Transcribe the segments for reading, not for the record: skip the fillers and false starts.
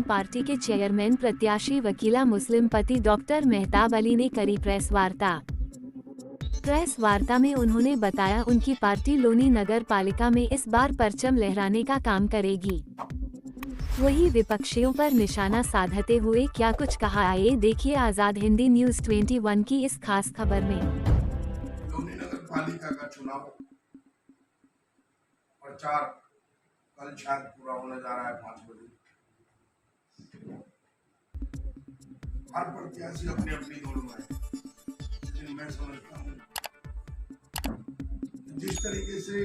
Party के chairman प्रत्याशी वकीला मुस्लिम पति डॉक्टर मेहताब अली ने करी प्रेस वार्ता। प्रेस वार्ता में उन्होंने बताया उनकी पार्टी लोनी नगर पालिका में इस बार परचम लहराने का काम करेगी। वही विपक्षियों पर निशाना साधते हुए क्या कुछ कहा, आइए देखिए आजाद हिंदी न्यूज 21 की इस खास खबर में। लोनी नगर पालिका का चुनाव प्रचार कल शायद पूरा होने जा रहा है 5 बजे। हर प्रत्याशी अपनी अपनी दौड़ में है, लेकिन मैं समझता हूँ जिस तरीके से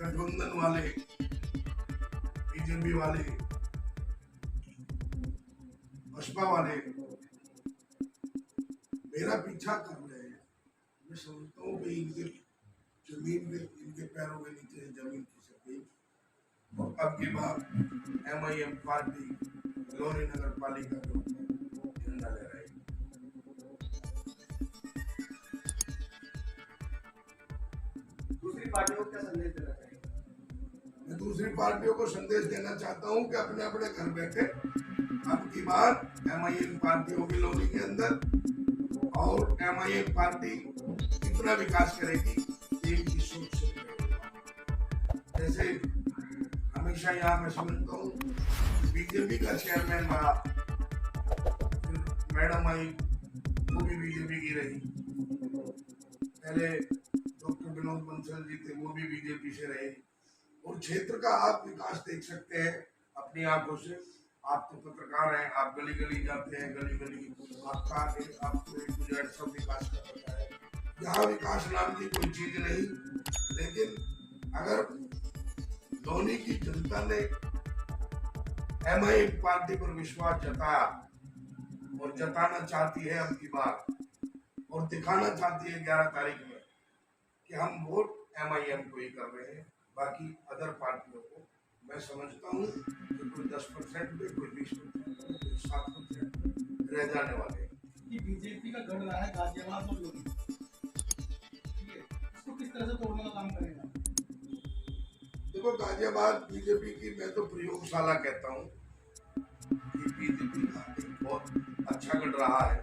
गठबंधन वाले, बीजेपी वाले, बसपा वाले मेरा पीछा कर रहे हैं, मैं समझता हूँ कि इनके जमीन में, इनके पैरों के नीचे जमीन खिसक गई और अब की बात MIM पार्टी लोनी नगर पालिका के ऊपर झंडा ले रही है। दूसरी पार्टियों को क्या संदेश देना चाहिए? मैं दूसरी पार्टियों को संदेश देना चाहता हूँ कि अपने अपने घर बैठे अब की बार MIM पार्टी होगी लोनी के अंदर और MIM पार्टी कितना विकास करेगी इनकी सोच से। जैसे हमेशा यहाँ मैं समझता हूँ बीजेपी का चेयरमैन रहा, मैडम आई वो भी बीजेपी की रही, पहले डॉक्टर विनोद बंसल जी थे वो भी बीजेपी से रहे। और क्षेत्र का आप विकास देख सकते हैं अपनी आंखों से, आप तो पत्रकार हैं, आप गली गली जाते हैं, गली गली आपको एक गुजरात सब विकास का पता है। यहाँ विकास नाम की कोई चीज नहीं, लेकिन अगर लोनी की जनता ने MIM पार्टी पर विश्वास जताया और जताना चाहती है अब की बार और दिखाना चाहती है 11 तारीख में कि हम वोट MIM को ही कर रहे हैं, बाकी अदर पार्टियों को मैं समझता हूँ कि कोई 10% पे, कोई 20%, कोई 7% रह जाने वाले। बीजेपी का गढ़ रहा है गाजियाबाद और लोनी, ठीक है, इसको किस तरह से तोड़ने का काम करेगा? देखो गाजियाबाद बीजेपी की मैं तो प्रयोगशाला कहता हूँ कि बीजेपी का एक बहुत अच्छा गढ़ रहा है,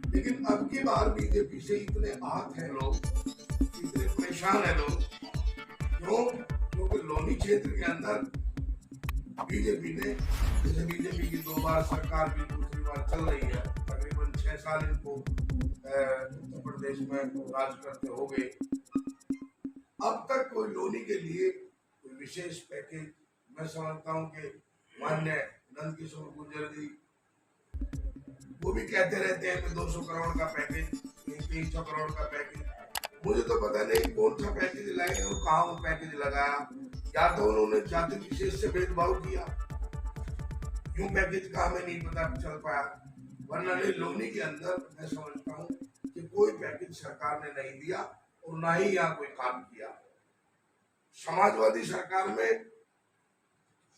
लेकिन अब की बार बीजेपी से इतने आहत हैं लोग, इतने परेशान हैं लोग, क्योंकि लोनी क्षेत्र के अंदर बीजेपी ने, जैसे बीजेपी की 2 बार सरकार भी दूसरी बार चल रही है, तकरीबन 6 साल इनको उत्तर प्रदेश में राज करते हो गए, अब तक कोई लोनी के लिए कोई विशेष पैकेज, मैं समझता हूँ कि माननीय नंद किशोर गुर्जर जी वो भी कहते रहते हैं कि 200 करोड़ का पैकेज, 300 करोड़ का पैकेज, मुझे तो पता नहीं कौन सा पैकेज लाए और कहाँ वो पैकेज लगाया, या तो उन्होंने जाति विशेष से भेदभाव किया, क्यों पैकेज का हमें नहीं पता चल पाया, वरना नहीं लोनी के अंदर मैं समझता हूँ कि कोई पैकेज सरकार ने नहीं दिया और ना ही यहाँ कोई काम किया। समाजवादी सरकार में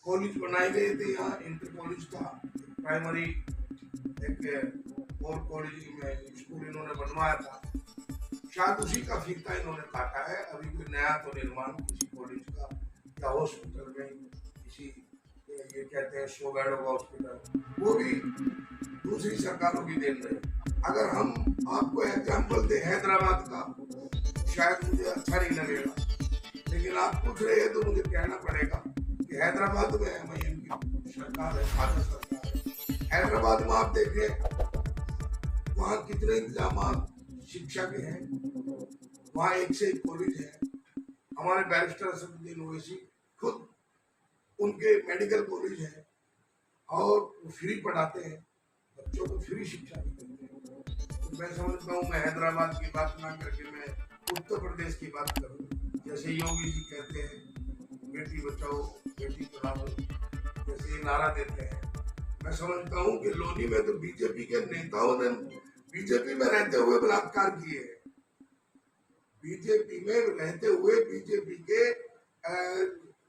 कॉलेज बनाए गए थे, यहाँ इंटर कॉलेज था, प्राइमरी एक और कॉलेज में स्कूल इन्होंने बनवाया था, शायद उसी का फीता इन्होंने काटा है। अभी कोई नया तो निर्माण किसी कॉलेज का या हॉस्पिटल में, किसी ये कहते हैं 100 बेडों का हॉस्पिटल, वो भी दूसरी सरकारों की देन रहे। अगर हम आपको एग्जाम्पल दे हैदराबाद का, शायद मुझे अच्छा नहीं लगेगा, लेकिन आप पूछ रहे हैं तो मुझे कहना पड़ेगा कि हैदराबाद में MIM की सरकार है, साझा सरकार है। हैदराबाद में आप देखें वहाँ कितने इंतजाम शिक्षा के हैं, वहाँ एक से एक कॉलेज है, हमारे बैरिस्टर असदुद्दीन ओवैसी खुद उनके मेडिकल कॉलेज है और वो फ्री पढ़ाते हैं, बच्चों को फ्री शिक्षा भी देते हैं। तो मैं समझता हूँ मैं हैदराबाद की बात ना करके मैं उत्तर प्रदेश की बात करूँ, जैसे योगी जी कहते हैं बेटी बचाओ बेटी पढ़ाओ, जैसे ये नारा देते हैं, मैं समझता हूँ कि लोनी में तो बीजेपी के नेताओं ने बीजेपी में रहते हुए बलात्कार किए हैं, बीजेपी में रहते हुए बीजेपी के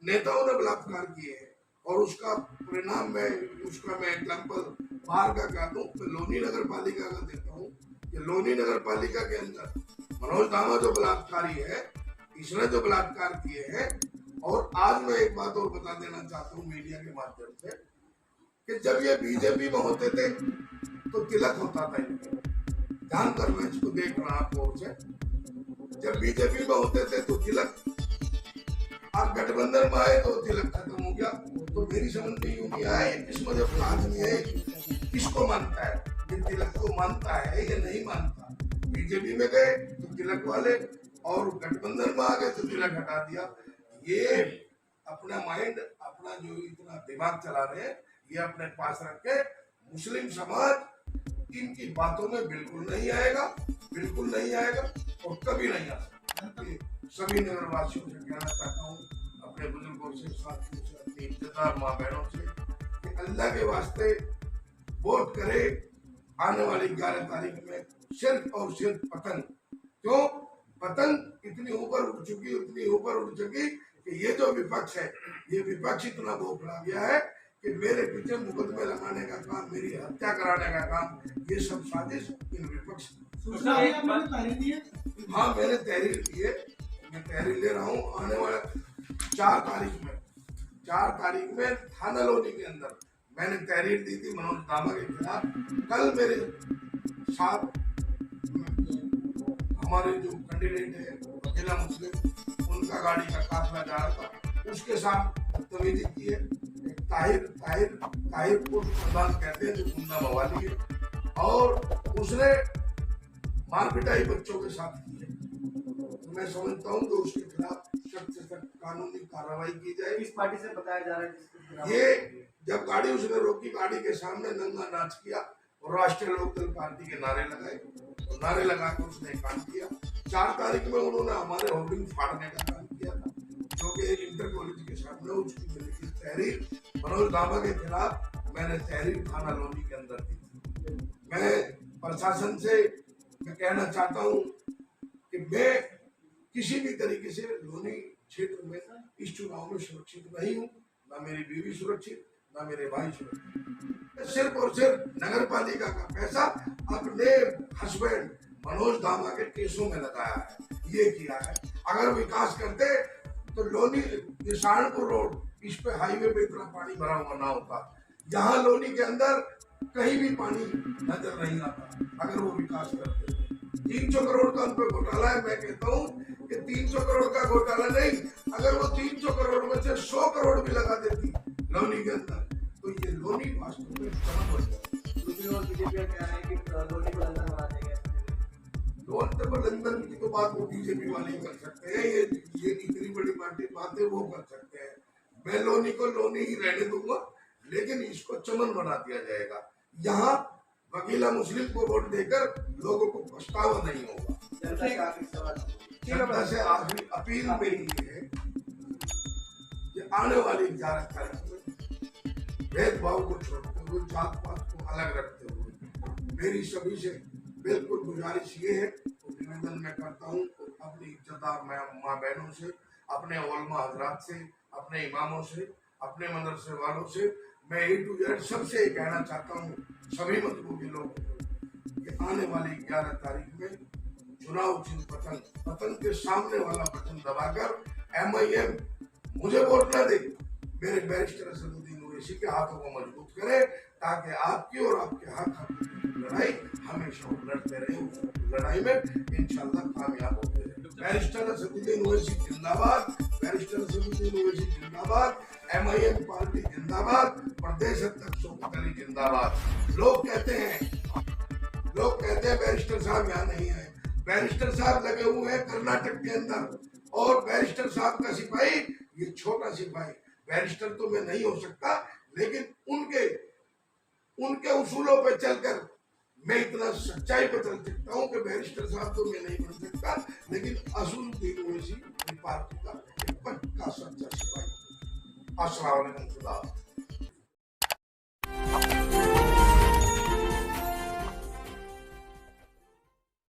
नेताओं ने बलात्कार किए हैं, और उसका परिणाम मैं एग्जाम्पल बाहर का कहता हूँ तो लोनी नगर पालिका का देता हूँ कि लोनी नगर पालिका के अंदर मनोज धामा जो बलात्कारी है, इसने जो बलात्कार किए हैं। और आज मैं एक बात और बता देना चाहता हूँ मीडिया के माध्यम से कि जब ये बीजेपी में होते थे तो तिलक होता था इनके, ध्यान करना इसको, देख रहा आपको से, जब बीजेपी में होते थे तो तिलक, आप गठबंधन में आए तो तिलक खत्म हो गया। तो मेरी समझ में यूं नहीं आया किस मजहब का आदमी है, किसको मानता है, ये तिलक को मानता है या नहीं मानता। बीजेपी में गए तो तिलक वाले, और गठबंधन में आ गए तो तिलक हटा दिया। ये अपना माइंड, अपना जो इतना दिमाग चला रहे हैं, ये अपने पास रख के मुस्लिम समाज इनकी बातों में बिल्कुल नहीं आएगा, बिल्कुल नहीं आएगा और कभी नहीं आ सकता। सभी नगरवासियों से कहना चाहता हूँ, अपने बुजुर्गों से, साथियों से, अपनी इज्जतदार माँ बहनों से, कि अल्लाह के वास्ते वोट करे आने वाली 11 तारीख में सिर्फ और सिर्फ पतंग। क्यों? पतंग इतनी ऊपर उठ चुकी, इतनी ऊपर उठ चुकी कि ये जो विपक्ष है, ये विपक्ष इतना बौखला गया है कि मेरे पीछे मुकदमे लगाने का काम, मेरी हत्या कराने का काम, ये सब साजिश इन विपक्ष। हाँ, मैंने तहरीर दी है, मैं तहरीर ले रहा हूँ। आने वाला 4 तारीख में थाना लोनी के अंदर मैंने तहरीर दी थी मनोज दामा के खिलाफ। कल मेरे साथ हमारे जो कैंडिडेट है वकीला मुस्लिम, उनका गाड़ी का काफिला जा रहा था, उसके साथ बदतमीजी की है। ताहिर को प्रधान कहते हैं, जो गुंडा मवाली है, और उसने मारपिटाई बच्चों के साथ की है। तो मैं समझता हूँ कि उसके खिलाफ सख्त से सख्त कानूनी कार्रवाई की जाए। इस पार्टी से बताया जा रहा है ये जब गाड़ी उसने रोकी, गाड़ी के सामने नंगा नाच किया और राष्ट्रीय लोकदल पार्टी के नारे लगाए, तो नारे लगाकर उसने काम किया। 4 तारीख में उन्होंने हमारे होर्डिंग फाड़ने का काम किया था, जो कि एक इंटर कॉलेज के सामने। उसकी लिखी तहरीर मनोज दामा के खिलाफ मैंने तहरीर थाना लोनी के अंदर दी थी। मैं प्रशासन से मैं कहना चाहता हूँ कि मैं किसी भी तरीके से लोनी क्षेत्र में इस चुनाव में सुरक्षित नहीं हूँ, ना मेरी बीवी सुरक्षित, ना मेरे भाई सुरक्षित। सिर्फ और सिर्फ नगर पालिका का पैसा अपने हस्बैंड मनोज दामा के केसों में लगाया है, ये किया है। अगर विकास करते तो लोनी ये सहारनपुर रोड, इस पे हाईवे पे इतना पानी भरा हुआ ना होता। यहाँ लोनी के अंदर कहीं भी पानी नजर नहीं आता अगर वो विकास करते। 300 करोड़ का उन पे घोटाला है। मैं कहता हूँ कि 300 करोड़ का घोटाला नहीं, अगर वो 300 करोड़ में से 100 करोड़ भी लगा देती लोनी के अंदर, तो ये लोनी वास्तव में चमक हो जाए। दूसरी ओर बीजेपी कह रहे हैं कि लोनी को लंदन बना देंगे। लंदन की तो बात वो बीजेपी वाले कर सकते हैं, ये इतनी बड़ी पार्टी बातें वो कर सकते हैं। मैं लोनी को लोनी ही रहने दूंगा, लेकिन इसको चमन बना दिया जाएगा। यहाँ वकीला मुस्लिम को वोट देकर लोगों को पछतावा नहीं होगा। जनता से आखिरी अपील मेरी है कि आने वाली 11 तारीख में भेदभाव को छोड़ते हुए, जात पात को अलग रखते हुए, मेरी सभी से बिल्कुल गुजारिश ये है, तो निवेदन मैं करता हूँ अपनी इज्जतदार माँ बहनों से, अपने उलमा हजरात से, अपने इमामों से, अपने मदरसे वालों से, मैं A to Z सबसे कहना चाहता हूँ, सभी मजहबों के लोगों को, कि आने वाली 11 तारीख में चुनाव चिन्ह पतंग के सामने वाला बटन दबाकर MIM मुझे वोट न दे, मेरे बैरिस्टर असदुद्दीन ओवैसी के हाथों को मजबूत करे, ताकि आपकी और आपके हक लड़ाई हमेशा लड़ते रहे। उस लड़ाई में इंशाल्लाह कामयाब होते रहे। बैरिस्टर असदुद्दीन ओवैसी जिंदाबाद, बैरिस्टर असदुद्दीन ओवैसी जिंदाबाद, MIM पार्टी जिंदाबाद, प्रदेश अध्यक्ष शौकत अली जिंदाबाद। लोग कहते हैं बैरिस्टर साहब यहाँ नहीं आए। बैरिस्टर साहब लगे हुए हैं कर्नाटक के अंदर, और बैरिस्टर साहब का सिपाही ये छोटा सिपाही। बैरिस्टर तो मैं नहीं हो सकता, लेकिन उनके उसूलों पे चलकर मैं इतना सच्चाई पे चल सकता हूँ कि बैरिस्टर साहब तो मैं नहीं बन सकता, लेकिन असदुद्दीन ओवैसी पार्टी का एक पक्का सच्चा सिपाही। अस्सलाम वालेकुम।